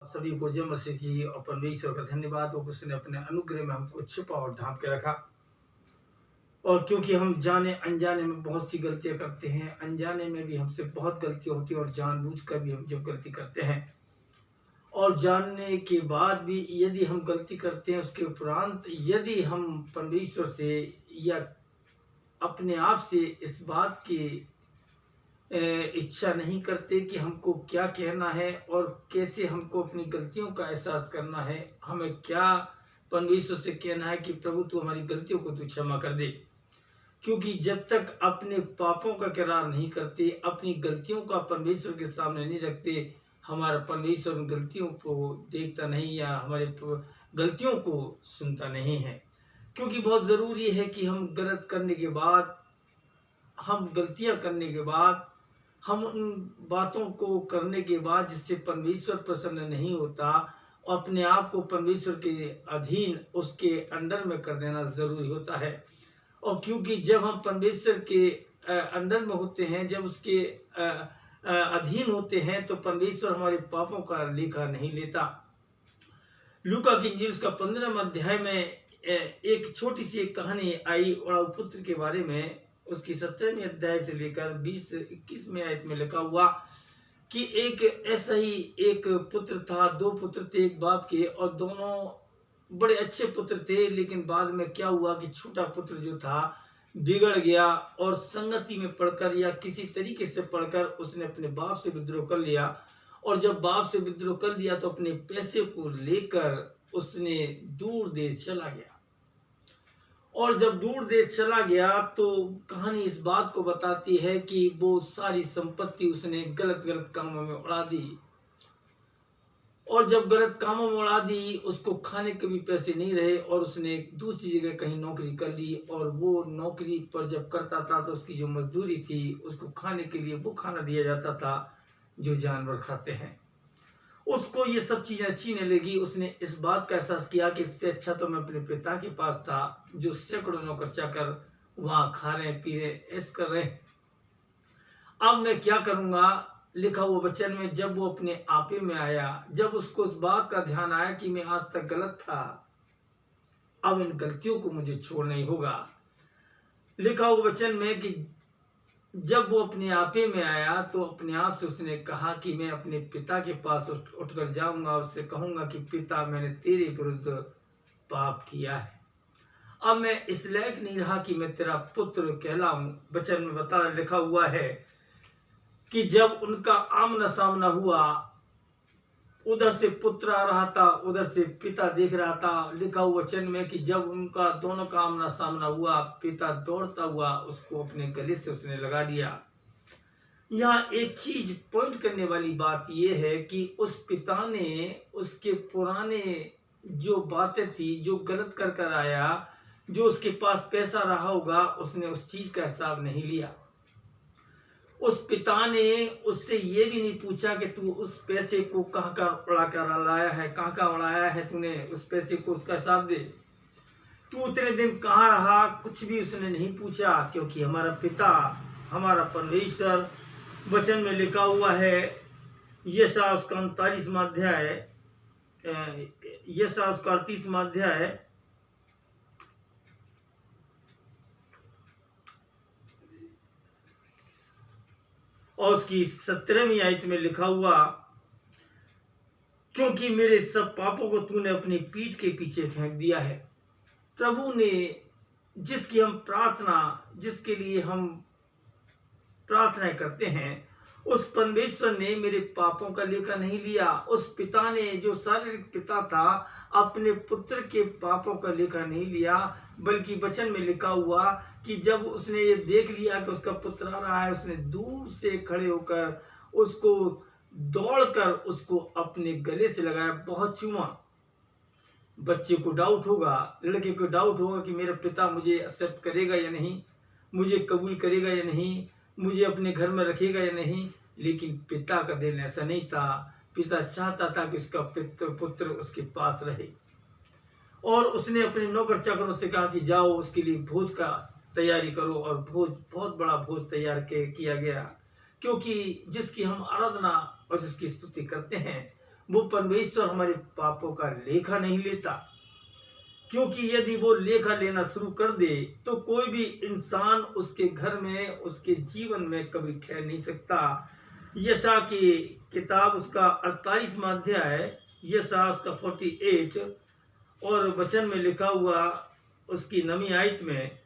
सभी को जय मसीह की और परमेश्वर का धन्यवाद हो कि उसने अपने अनुग्रह में हमको छिपा और ढांप के रखा। और क्योंकि हम जाने अनजाने में बहुत सी गलतियां करते हैं, अनजाने में भी हमसे बहुत गलतियां होती हैं और जानबूझकर भी हम जब गलती करते हैं और जानने के बाद भी यदि हम गलती करते हैं, उसके उपरांत यदि हम परमेश्वर से या अपने आप से इस बात की इच्छा नहीं करते कि हमको क्या कहना है और कैसे हमको अपनी गलतियों का एहसास करना है, हमें क्या परमेश्वर से कहना है कि प्रभु तू हमारी गलतियों को तू क्षमा कर दे। क्योंकि जब तक अपने पापों का करार नहीं करते, अपनी गलतियों का परमेश्वर के सामने नहीं रखते, हमारा परमेश्वर उन गलतियों को देखता नहीं या हमारे गलतियों को सुनता नहीं है। क्योंकि बहुत ज़रूरी है कि हम गलत करने के बाद, हम गलतियां करने के बाद, हम उन बातों को करने के बाद जिससे परमेश्वर प्रसन्न नहीं होता, अपने आप को परमेश्वर के अधीन, उसके अंडर में कर देना ज़रूरी होता है। और क्योंकि जब हम परमेश्वर के अंडर में होते हैं, जब उसके अधीन होते हैं, तो परमेश्वर हमारे पापों का लेखा नहीं लेता। लूका की इंजील का 15वें अध्याय में एक छोटी सी एक कहानी आई उड़ाऊ पुत्र के बारे में। उसकी 17वें अध्याय से लेकर 20-21 आयत में लिखा हुआ कि एक ऐसा ही एक पुत्र था। दो पुत्र थे एक बाप के, और दोनों बड़े अच्छे पुत्र थे। लेकिन बाद में क्या हुआ कि छोटा पुत्र जो था बिगड़ गया और संगति में पढ़कर या किसी तरीके से पढ़कर उसने अपने बाप से विद्रोह कर लिया। और जब बाप से विद्रोह कर लिया तो अपने पैसे को लेकर उसने दूर देश चला गया। और जब दूर देश चला गया तो कहानी इस बात को बताती है कि वो सारी संपत्ति उसने गलत गलत कामों में उड़ा दी। और जब गलत कामों में उड़ा दी, उसको खाने के भी पैसे नहीं रहे और उसने दूसरी जगह कहीं नौकरी कर ली। और वो नौकरी पर जब करता था तो उसकी जो मजदूरी थी, उसको खाने के लिए वो खाना दिया जाता था जो जानवर खाते हैं। उसको ये सब चीज़ें अच्छी नहीं लगी। उसने इस बात का एहसास किया कि इससे अच्छा तो मैं अपने पिता के पास था, जो सैकड़ों नौकर चाकर वहाँ खा रहे पी रहे ऐश कर रहे। अब मैं क्या करूँगा। लिखा हुआ वचन में जब वो अपने आपे में आया, जब उसको उस बात का ध्यान आया कि मैं आज तक गलत था, अब इन गलतियों को मुझे छोड़ना ही होगा। लिखा हुआ वचन में कि जब वो अपने आपे में आया तो अपने आप से उसने कहा कि मैं अपने पिता के पास उठकर जाऊंगा, उससे कहूंगा कि पिता, मैंने तेरे विरुद्ध पाप किया है। अब मैं इस लायक नहीं रहा कि मैं तेरा पुत्र कहलाऊं। वचन में लिखा हुआ है कि जब उनका आमना सामना हुआ, उधर से पुत्र आ रहा था, उधर से पिता देख रहा था। लिखा हुआ वचन में कि जब उनका दोनों का आमना सामना हुआ, पिता दौड़ता हुआ उसको अपने गले से उसने लगा दिया। यहाँ एक चीज पॉइंट करने वाली बात यह है कि उस पिता ने उसके पुराने जो बातें थी, जो गलत कर कर आया, जो उसके पास पैसा रहा होगा, उसने उस चीज का हिसाब नहीं लिया। उस पिता ने उससे ये भी नहीं पूछा कि तू उस पैसे को कहाँ का उड़ा कर लाया है, कहाँ का उड़ाया है तूने उस पैसे को, उसका हिसाब दे। तू उतने दिन कहाँ रहा, कुछ भी उसने नहीं पूछा। क्योंकि हमारा पिता, हमारा परमेश्वर, वचन में लिखा हुआ है, यशायाह उसका 39वां अध्याय, यशायाह उसका 38वां अध्याय और उसकी 17वीं आयत में लिखा हुआ, क्योंकि मेरे सब पापों को तूने अपनी पीठ के पीछे फेंक दिया है। प्रभु ने जिसकी हम प्रार्थना, जिसके लिए हम प्रार्थना करते हैं, उस परमेश्वर ने मेरे पापों का लेखा नहीं लिया। उस पिता ने, जो शारीरिक पिता था, अपने पुत्र के पापों का लेखा नहीं लिया। बल्कि वचन में लिखा हुआ कि जब उसने ये देख लिया कि उसका पुत्र आ रहा है, उसने दूर से खड़े होकर उसको दौड़कर उसको अपने गले से लगाया, बहुत चूमा। बच्चे को डाउट होगा, लड़के को डाउट होगा कि मेरा पिता मुझे एक्सेप्ट करेगा या नहीं, मुझे कबूल करेगा या नहीं, मुझे अपने घर में रखेगा या नहीं। लेकिन पिता का दिल ऐसा नहीं था। पिता चाहता था कि उसका पुत्र उसके पास रहे। और उसने अपने नौकर चाकरों से कहा कि जाओ उसके लिए भोज का तैयारी करो। और भोज, बहुत बड़ा भोज तैयार किया गया। क्योंकि जिसकी हम आराधना और जिसकी स्तुति करते हैं, वो परमेश्वर हमारे पापों का लेखा नहीं लेता, क्योंकि यदि वो लेखा लेना शुरू कर दे तो कोई भी इंसान उसके घर में, उसके जीवन में कभी ठहर नहीं सकता। यशा की किताब उसका 48वां अध्याय, यशा उसका 48 और वचन में लिखा हुआ, उसकी 9वीं आयत में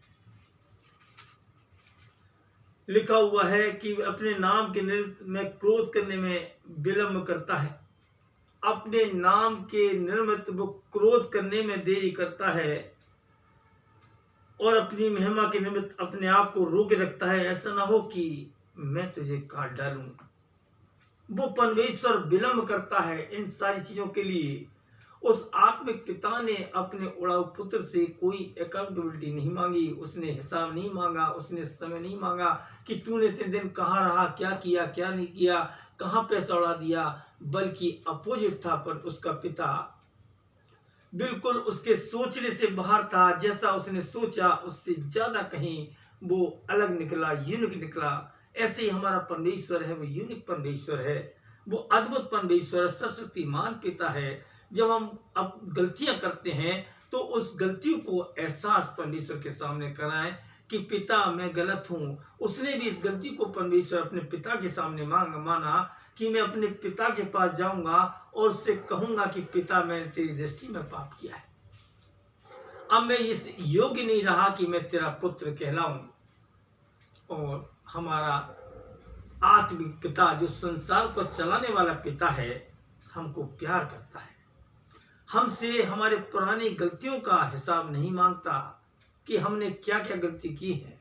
लिखा हुआ है कि अपने नाम के निमित्त में क्रोध करने में विलंब करता है। अपने नाम के निमित्त वो क्रोध करने में देरी करता है और अपनी महिमा के निमित्त अपने आप को रोके रखता है, ऐसा ना हो कि मैं तुझे काट डालूं। वो परमेश्वर विलंब करता है इन सारी चीजों के लिए। उस आत्मिक पिता ने अपने उड़ाऊ पुत्र से कोई अकाउंटेबिलिटी नहीं मांगी, उसने हिसाब नहीं मांगा, उसने समय नहीं मांगा कि तूने इतने दिन कहाँ रहा, क्या किया, क्या नहीं किया, कहाँ पैसा उड़ा दिया, बल्कि अपोजिट था। पर उसका पिता बिल्कुल उसके सोचने से बाहर था। जैसा उसने सोचा उससे ज्यादा कहीं वो अलग निकला, यूनिक निकला। ऐसे ही हमारा परमेश्वर है, वो यूनिक परमेश्वर है, वो अद्भुत परमेश्वर, सर्वशक्तिमान पिता है। जब हम अब गलतियां करते हैं तो उस गलतियों को एहसास परमेश्वर के सामने कराएं कि पिता मैं गलत हूं। उसने भी इस गलती को परमेश्वर अपने पिता के सामने माना कि मैं अपने पिता के पास जाऊंगा और उससे कहूंगा कि पिता मैंने तेरी दृष्टि में पाप किया है, अब मैं इस योग्य नहीं रहा कि मैं तेरा पुत्र कहलाऊं। और हमारा आत्मिक पिता जो संसार को चलाने वाला पिता है, हमको प्यार करता है, हमसे हमारे पुरानी गलतियों का हिसाब नहीं मांगता कि हमने क्या क्या गलती की है,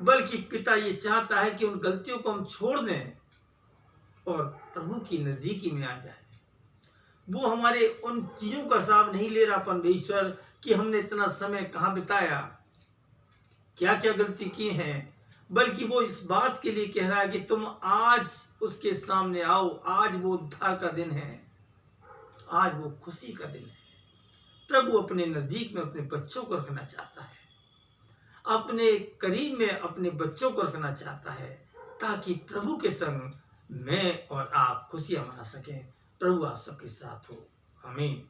बल्कि पिता ये चाहता है कि उन गलतियों को हम छोड़ दें और प्रभु की नजदीकी में आ जाए। वो हमारे उन चीजों का हिसाब नहीं ले रहा परमेश्वर कि हमने इतना समय कहाँ बिताया, क्या क्या गलती की हैं, बल्कि वो इस बात के लिए कह रहा है कि तुम आज उसके सामने आओ। आज वो उद्धार का दिन है, आज वो खुशी का दिन है। प्रभु अपने नजदीक में अपने बच्चों को रखना चाहता है, अपने करीब में अपने बच्चों को रखना चाहता है, ताकि प्रभु के संग मैं और आप खुशियां मना सकें। प्रभु आप सबके साथ हो। आमीन।